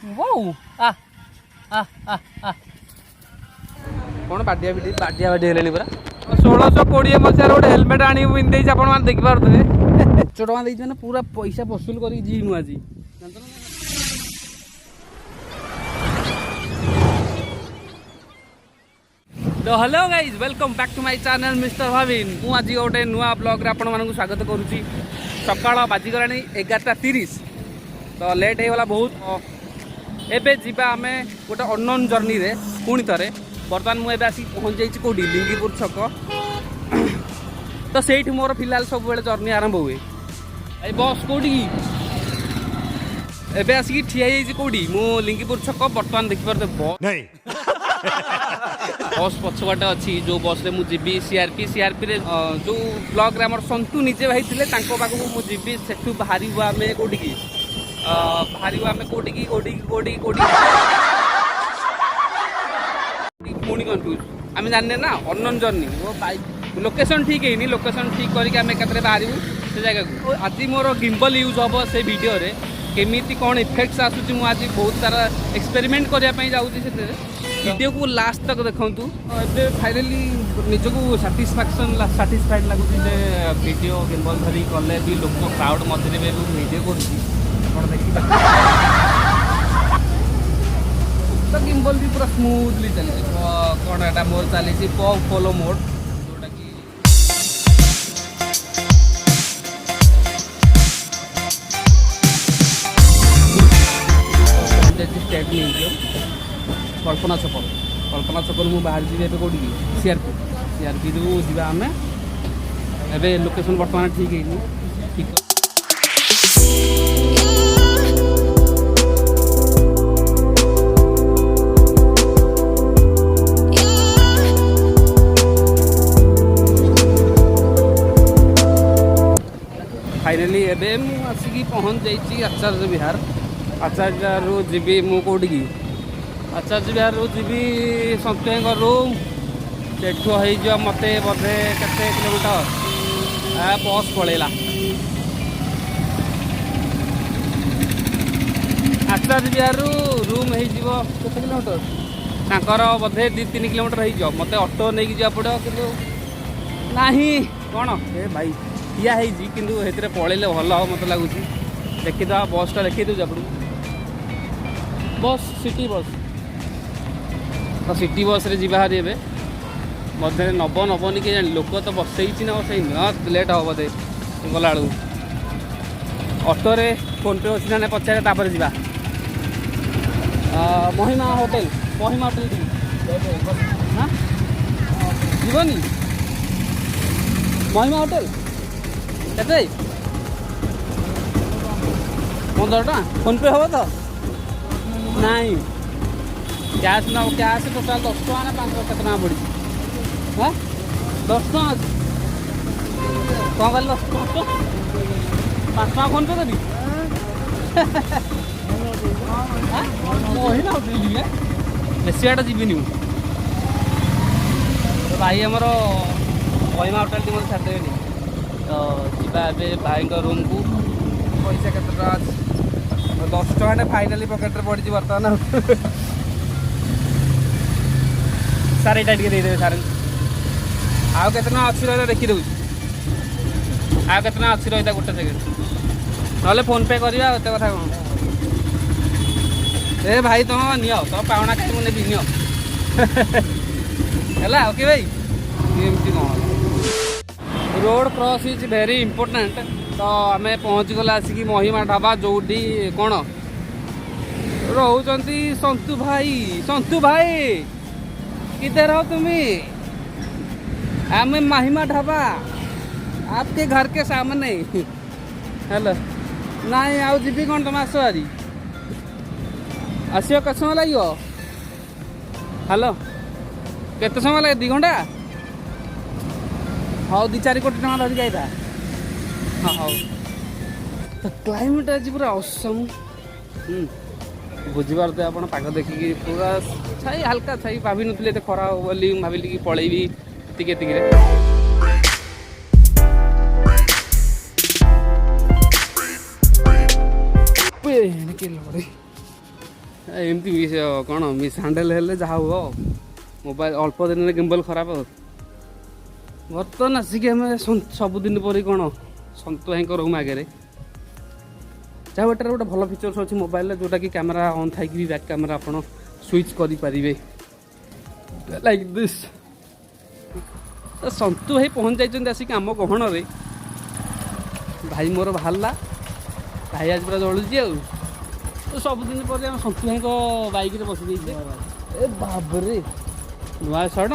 Wow! कौन बाडिया हेलेनी पूरा 1620 मसीह गोटे हेलमेट आनी पिंधे आप देखिपे 100 टका मैंने पूरा पैसा वसूल कर जीमु आज तो hello guys welcome back to my channel mister Bhavin मु आज गोटे नुआ ब्लॉग रे आपण मानक स्वागत करुच्ची सकाळ बाजिगला 11:30 तो लेट होगा बहुत एबे जीवा आमे गोटे अननोन जर्नी रे पुणी थे बर्तमान मुझे आसिक पहुँच जाइए कौटी लिंगीपुर छक तो से मोर फिलहाल सब बेले जर्नी आरंभ हुए ए बस कौटी एबे आसिक ठिया कौटी मु लिंगीपुर छक बर्तमान देखिपारे बस पछबाटे अच्छी जो बस रे मु जीबी सीआरपी रे जो ब्लॉग रे हमर संतु निजे भाई थिले तांको पाखु मु जीबी सेठु बाहरी हुआ में कौटी की बाहरी हुआ में कौटी पुणी कन्फ्यूज आम जाने ना अननोन जर्नी वो बाइक लोकेशन ठीक है लोकेशन ठीक करके आम एक बाहर से जगह को आज मोर गिम्बल यूज हम से वीडियो रे केमिति कौन इफेक्ट्स आसूची मु आज बहुत सारा एक्सपेरिमेंट करने जाऊँगी से वीडियो को लास्ट तक देखूँ ए फाइनाली निजको साटिस्फाइड लगुच वीडियो गिम्बल धरी कले भी लोक क्राउड मध्य वीडियो कर देखिए तो गिम्बल भी पूरा स्मूथली चली कौन एटा मोर चली पग फॉलो मोड जोटा कि स्टेट कल्पना छक मु बाहर जी कौटी सीआरपी रू जा आम ए लोकेशन बर्तमान ठीक है ठीक फाइनाली एवं आसिक पहुँच जाइए आचार्य विहार रू जीवी मु कौटी की आचार्य विहार रू जीवी सन्तुआ रूम से मत बोधे केते किलोमीटर बस पलैला आचार्य विहार रूम हो केते किलोमीटर तांकर बोधे 2-3 किलोमीटर हो मत ऑटो नहीं जा पड़ो कि नहीं कौन ए भाई ठिया कि पलैले भल हम मत लगुच देखीद बसटा देखी दूँ आप बस सिटी बस तो सिटी बस रे जीवा हारी ए मध्य नबनी के जानी लोक तो बसई ना बसई लेट हम बोधे गला ऑटो फोन पे अच्छी ना पचारे जा महिमा होटेल हाँ जीवनी महिमा होटेल केते 15 टका फोन पे हम तो नहीं कैश ना कैश टोटाल 10 टका ना 5 केते टका पड़ी हाँ 10 टका कौन कल 10 टका 5 टका फोन पे करी महिना होटेल बेसी बाटा जीविनी भाई आमर महिमा होटेल टी मत छाड़देनि तो जीवा भाई रूम को पैसा के 10 टका फाइनाली पकेट रे पड़ी बर्तमान सार यहाँ टे देदेवे सार आउ के अच्छी रहा देखी दूँ आउ के अच्छी रहा गोटे सेकेंड ना फोन पे करवा एत कथा कौन ए भाई तुम नियो तुम पावना के मुझे भी नियो है ओके भाई एमती कौन road cross is very important तो आम पहुँच गला आसिक महिमा ढाबा जोटी कौन रोचंती संतु भाई किधर हो तुम्हें आम महिमा ढाबा आपके घर के सामने हेलो नहीं आउ जी कौन तुम आस हारी आसो केत समय लगे हेलो केत समय लगे 2 घंटा हाँ 2-4 कोटी टका धरिक आईता हाँ हाँ तो क्लाइमेट आज पूरा औसम बुझीपारे आप पाग देखिकी पूरा छाई हल्का छाई भाभी नी खरा हो बोली भाविली कि पलैबी टिके एमती कौन मिस हैंडल हेले जहाँ हुआ मोबाइल अल्प दिन गिम्बल खराब हो बर्तमान आसिक आम सबुदिन पर कौन सन्तु भाई रूम आगे जहाँ गोटे गोटे भल फीचर्स अच्छी मोबाइल जोटा कि कैमेरा ऑन थी बैक कैमेरा आप स्विच करें लाइक दिस सन्तु भाई पहुँच जाइए आसिक आम गहन भाई मोर बाहर भाई आज पूरा जलुची आ सबुदिन पर आम सन्तु भाई बैक बसी ए बाबरे नुआ शर्ट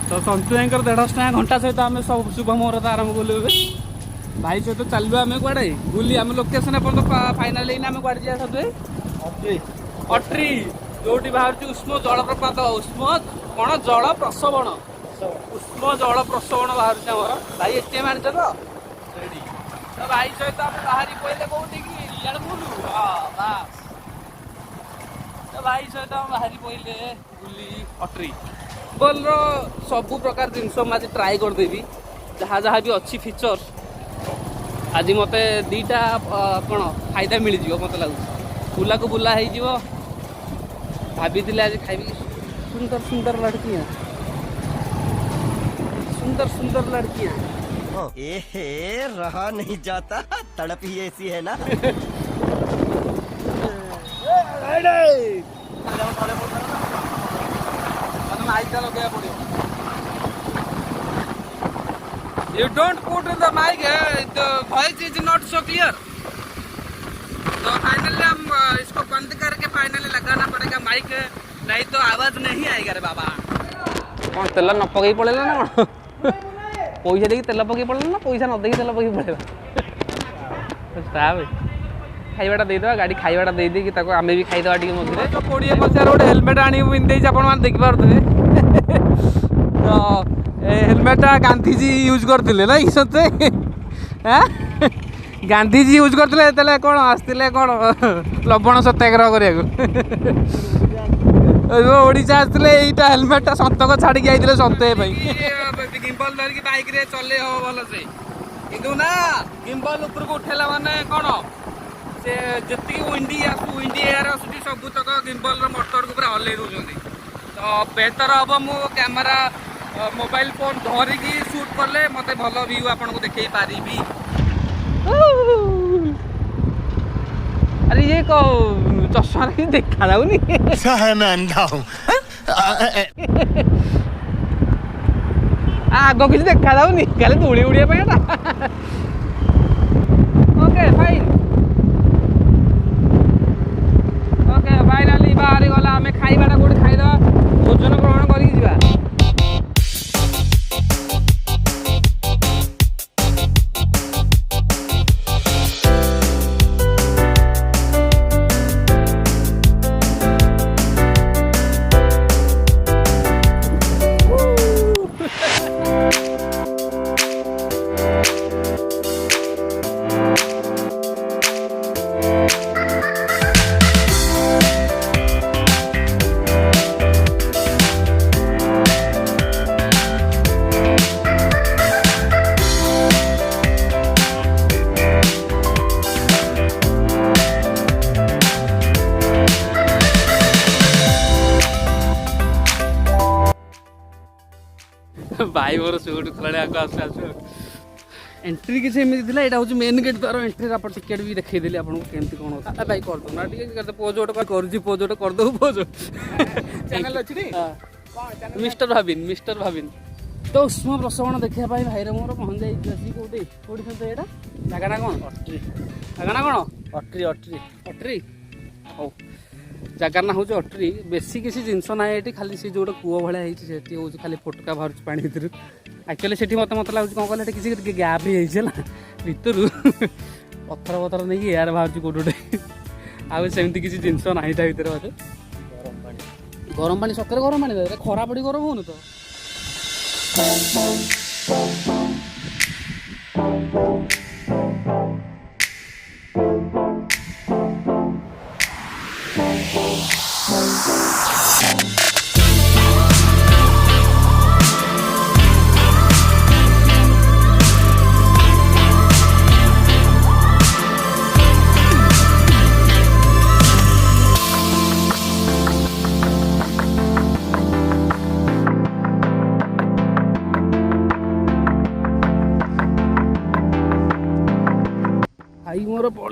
तो सन्तु भाई 150 टଙ୍କା घंटा सहित आम सब शुभ मुहूर्त आरंभ कलु भाई सहित चलू आम कड़े बुली आम लोकेशन एपर्त फाइनाल आम कड़े जा सब अट्री जो बाहर उष्म जलप्रपात उष्म कौन जल प्रसवण उष्म जल प्रसवण बाहर आमर भाई एटीएम आनी तो भाई सहित आम बाहरी पहले कौटी कि बुलू बास तो भाई सहित आम बाहरी पहले बुली अट्री बोल सबू प्रकार जिनस आज ट्राए करदेवी जहाँ जहाँ भी अच्छी फीचर आज मत दीटा कौन फायदा मिल जाव मत लगुच बुला को बुला हो भाभी आज खाइबी सुंदर सुंदर लड़कियां सुंदर सुंदर लड़कियां एहे रहा नहीं जाता तड़प ही ऐसी है ना You don't put in the mic, the voice is not so clear. तो फाइनली हम इसको बंद करके फाइनली लगाना पड़ेगा माइक नहीं तो आवाज नहीं आएगा रे बाबा कौन तेल न पकई पड़ेला ना पैसा देखी तेल पकई पड़ेला ना पैसा न देखी तेल पकई पड़ेला स्टाफ खाइबाटा देदेवा गाड़ी खाइबाटा दे कि ताको आमे भी खाइदेवा टिके मझे तो 20 मसीहार गोटे हेलमेट आनी पिंधे आपण मैंने देखिपे तो हेलमेटा गांधीजी यूज करते ना सते गांधीजी यूज करते कौन आसते कौन लवण सत्याग्रह ओडिशा आसते यहीटा हेलमेटा सतक छाड़ी आते सत्य गिम्बल धरिकी बाइक रे चले हम भल से कि ना गिम्बल उपरको उठेला माने कौन से जी विंडी विंडी एयर आसूँ सबूतक गिम्बल मोटर को पूरा हल्ले दूसरी तो बेहतर हम मु कैमेरा मोबाइल फोन धरिकी शूट कले मत भल व्यू आपको देखे पारि अरे ये चश्मा देखा जाऊनी आग किसी देखा जाऊनी खाली धूली उड़िया ओके फाइन ओके फाइनाली बाहरी गला आम खाइबाटा कोठी खाइदवा भोजन ग्रहण करिक जिबा भाई मोर सुट खिला आस एंट्री किसी एमती था यहाँ हूँ मेन गेट द्वारा एंट्री आप टिकेट भी देखी आपको केमती कौन होता भाई करदे ना पोज गोटे पोज गोटे करदे पोज चैनल अच्छी मिस्टर भाविन तो उष्म प्रसवण देखा भाई मोर पहुँच जाइए कौटी कौटी सहित यहाँ जगह ना कौन अट्री जगह ना कौन अट्री अट्री अट्री हो जगार ना हूँ अट्री बेसी किसी जिनस ना ये खाली सी जो कूह भाया हूँ खाली फोटका बाहर पानी भर एक्चुअली से मत मत लगुच कौन कहले किसी गैप ही भितर पथर पथर नहीं एयार बाहर कौटे आमती किसी जिनस ना भितर बोधे गरम पानी सतरे गरम पानी खरा पड़ी गरम हो तो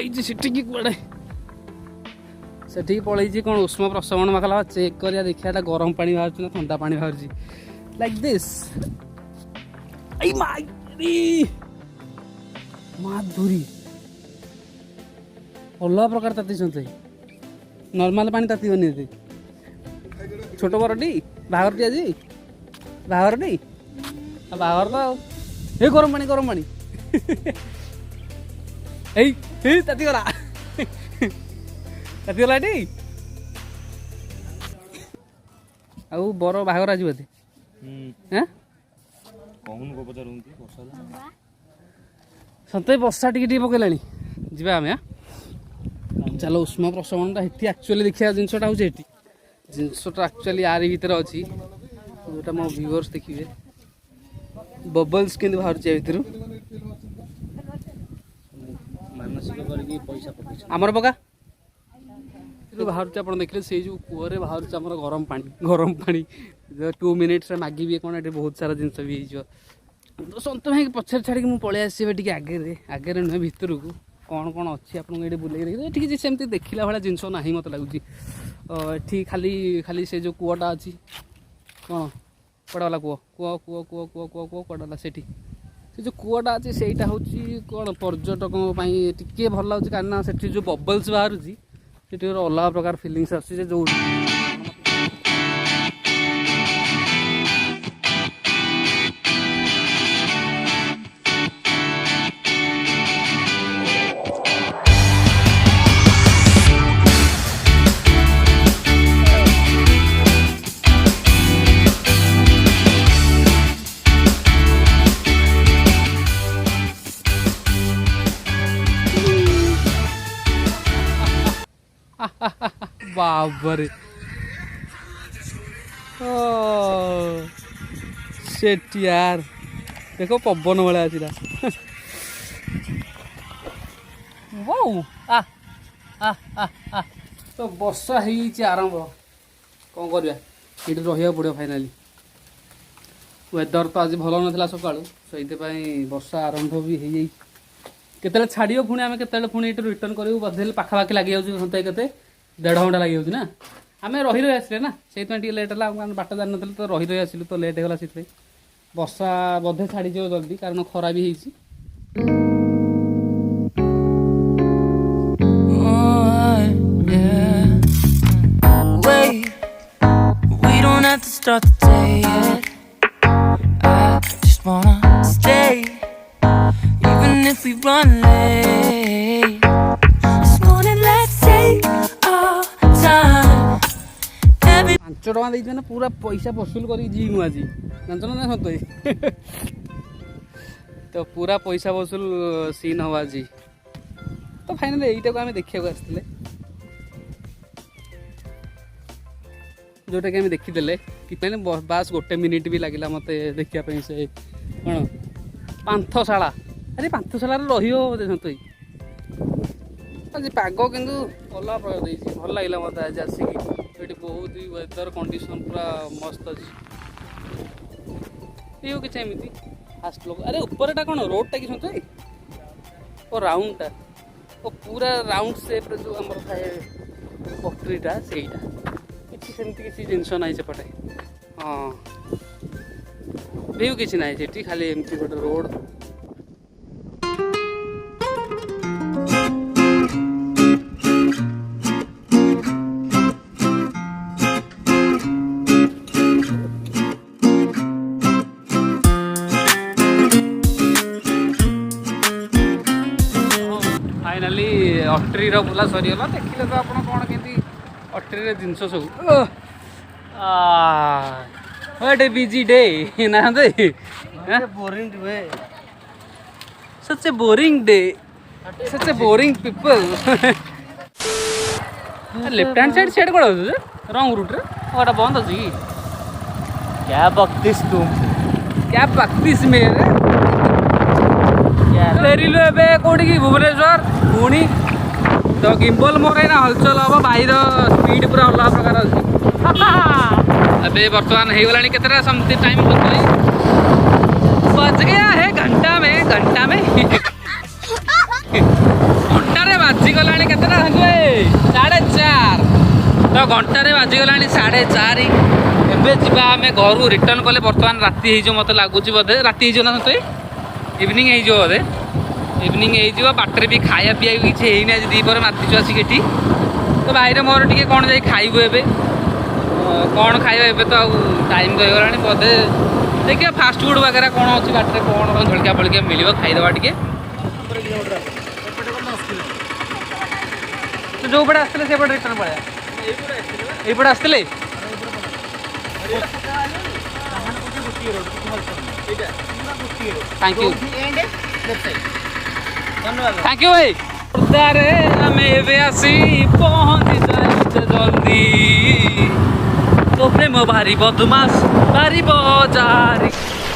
पलैछि सेठी कुआडे सेठी पलैछि कोन उष्म प्रसवण मखला चेक करिया देखिया गरम पानी बाहर ना ठंडा पानी बाहर लाइक दिस आई माई माधुरी अलग प्रकार ताती नॉर्मल पानी तातीबनी ये छोट बरटी बाहर टी आज बाहर टी बाहर तो ये गरम पानी ए ताती गला ताती आउ बर बाहर आज बोधे हैं कौन को पचारूंती वर्षा सते वर्षा टिके पकेलानी जीवा आम चलो उष्म प्रसवनटा हेटी एक्चुअली देखिया जिनसटा हूँ हेटी जिनसटा एक्चुअली यार भीतर अच्छी जोटा मो व्यूअर्स देखिए बबल्स केंद्र बाहर भितर मानसिक करके पैसा पकड़ आमर पका बाहर आप देखिए से जो कूअरे बाहर गरम पानी 2 मिनिट्स मागिबे कौन ये बहुत सारा जिनस भी तो सत भाई पछर छाड़ी मुझे पलि आगे आगे नुहे भितर को कौन कौन अच्छी आपको ये बुले देखिए सेमती देखला भाया जिनस ना मत लगुच ये खाली खाली से जो कूटा अच्छी कौन कड़ा कूह कूह कूह कूह कूह कूह कूह कड़ा से जो कूटा अच्छी से कौन पर्यटकों टे भल लगे कारण से जो बबल्स बाहर से अलग प्रकार फिलिंग्स आसे जो बाबरे सेट यार देखो पवन भाया आसला तो वर्षा हो आरंभ कौन करवा ये रहा पड़ो फाइनाली वेदर तो आज भल ना सका से वर्षा आरंभ भी हो जाए केतले छाड़ पुणी आम के पुणी ये रिटर्न करूँ बधे पाखापाखि लगे घंटे के 1.5 घंटा लगे ना आम रही आसले ना से लेट है बाट जान तो रही आसलु तो लेट होगा से वर्षा बधे छाड़ जल्दी कारण खरा भी होती If we run late this morning, let's take our time. 5 टका देना पूरा पैसा वसूल कर आज जान ना सत तो पूरा पैसा वसूल सीन हम आज तो फाइनाल यहीटा को आम देखा आसते जोटा कि आम देखीदे कि बास 1 मिनिट भी लगे मत देखापी से कौन पांथशाला अरे पांथशाला रही आज पाग कि अलग प्रकार भल लगे मत आज आसिक ये बहुत ही वेदर कंडीशन पूरा मस्त अच्छी ये कि एमती फास्ट लोग अरे ऊपरटा कौन रोडटा कि सत ओ राउंडटा ओ पूरा राउंड सेप जो आम थाए पक्रीटा से किसी जिनस ना सेपटे हाँ व्यू किसी ना खाली एमती गोटे रोड फाइनाली अट्रीर बुला सरीगला देखिले तो आप कौन के अट्री जिनस सब व्हाट ए बिजी डे ना boring day such a boring day such a boring people left hand side set कौन हो रंग रूट रे बंद अच्छी कि क्या बकतीस तुम क्या बकतीस मेरे फेरिलु ए कौटी कि भुवनेश्वर पुणी तो गिम्बल मोर ना हलचल हम भाईर स्पीड पूरा अलग प्रकार अच्छे बर्तमान हो गला के समथिंग टाइम बज गया है घंटा में घंटा रे बात ବାଜିଗଲାଣି କେତେଟା ସାଙ୍ଗ 4:30 ତ ଘଣ୍ଟାରେ ବାଜିଗଲାଣି 4:30 ଏବେ ଯିବା ଆମେ ଘରୁ ରିଟର୍ନ କଲେ ବର୍ତ୍ତମାନ ରାତି ହେଇଯିବ ମୋତେ ଲାଗୁଛି ବୋଧେ ରାତି ହେଇଯିବ ନା ସତେ ଇଭିନିଂ ହେଇଯିବ ବୋଧେ ଇଭିନିଂ ହେଇଯିବ ବାଟରେ ବି ଖାଇବା ପିଇବା କିଛି ହେଇନି ଆଜି ଦ୍ୱିପହରେ ମାତିଛୁ ଆସିକି ଏଠି ତ ଭାଇରେ ମୋର ଟିକେ କ'ଣ ଯାଇ ଖାଇବୁ ଏବେ କ'ଣ ଖାଇବା ଏବେ ତ ଆଉ ଟାଇମ୍ ତ ହେଇଗଲାଣି ବୋଧେ ଦେଖିବା ଫାଷ୍ଟଫୁଡ଼ ବଗେରା କ'ଣ ଅଛି ବାଟରେ କ'ଣ ଜଳଖିଆ ଫଳଖିଆ ମିଳିବ ଖାଇଦେବା ଟିକେ ତୁ ଯେଉଁପଟେ ଆସିଥିଲେ ସେପଟେ ରିଟର୍ନ ପଳେଇବା এইপଟେ ଆସିଥିଲେ थैंक यू थैंक यू भाई खुर्दारे आमे एबे आसी पहुंची जाइछे जल्दी तो प्रेम भारी बदमाश भारी बजारी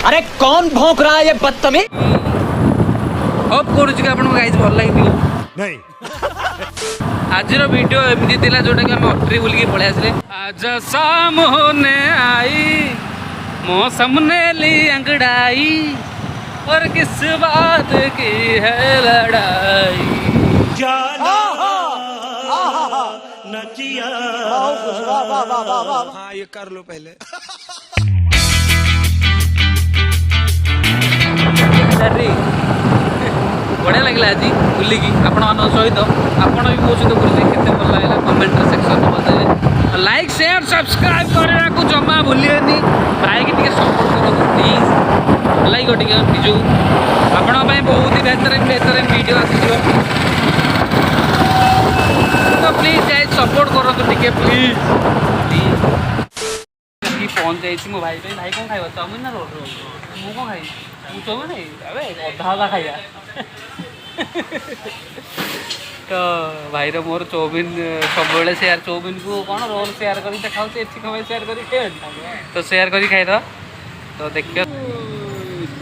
अरे कौन भौंक रहा है ये बदतमीज होप करूँ कि आपको गाइज भल लगे नहीं आज वीडियो एमती थिला जोटा कि आम अटरी बुलिकी पलि आसले आज सामने आई मो सामने ली अंगड़ाई और किस बात की है लड़ाई हाँ ये कर लो पहले बढ़िया लगे आज बुलिकी आपण सहित आपण भी मो सहित बुले केते भल लागला कमेंट सेक्शन में बताइए लाइक शेयर सब्सक्राइब करने को जमा भूलिएनि भाई की टिके सपोर्ट करो प्लीज लाइक टिके बिजू आपण बहुत ही बेहतरीन वीडियो आसीजो तो प्लीज जाए सपोर्ट करो टिके प्लीज पहुंच जाइए मो भाई भाई कौन खाइबा चाउमिन ना रोल मु कौन खाई मु चाउमिन नहीं अबे अधा अधा खाइया तो भाई मोर चाउमिन सब सेयार चाउमिन को कौन रोल सेयार कर खाऊ कम सेयार कर तो सेयार कर खाईद तो देखिए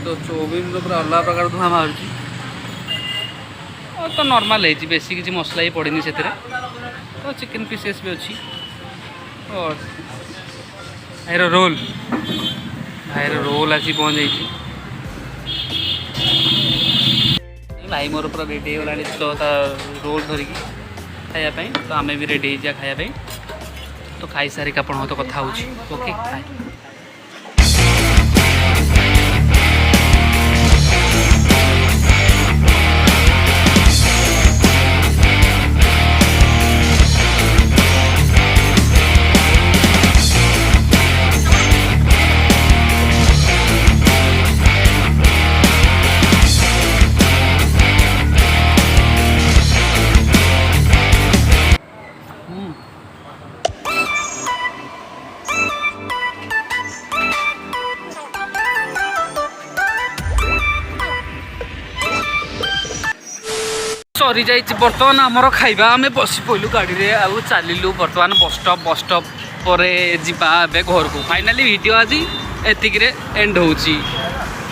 तो चाउमिन पूरा अलग प्रकार धुआं बाहर तो नॉर्मल है बेसी किसी मसला ही पड़नी से तो चिकन पीसेस भी अच्छी और भाईर रोल आसी पहुँच जाइए भाई मोर पूरा रेडी होगा तो रोल धरिकी खायापी तो आम भी रेडी हो खायापी तो खाई सारिक आप तो कथा ओके बाय सरी जा बर्तमान आमर खाइबा आम बसी पड़लु गाड़ी में आउ चलू बर्तमान बस स्टॉप पर जा घर को फाइनाली वीडियो आज एतिक एंड हो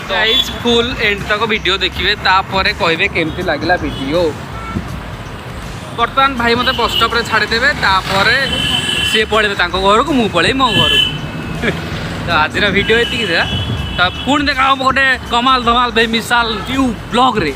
गाइस फुल एंड तक वीडियो देखिए तापर कहे केमती लगला वीडियो बर्तमान भाई मत बस स्टॉप छाड़देवे तापर सी पड़े घर को मुझे पड़े मो घर को तो आज वीडियो ये तो पुणी देखा गोटे कमाल धमाल बेमिसाल न्यू ब्लॉग रे।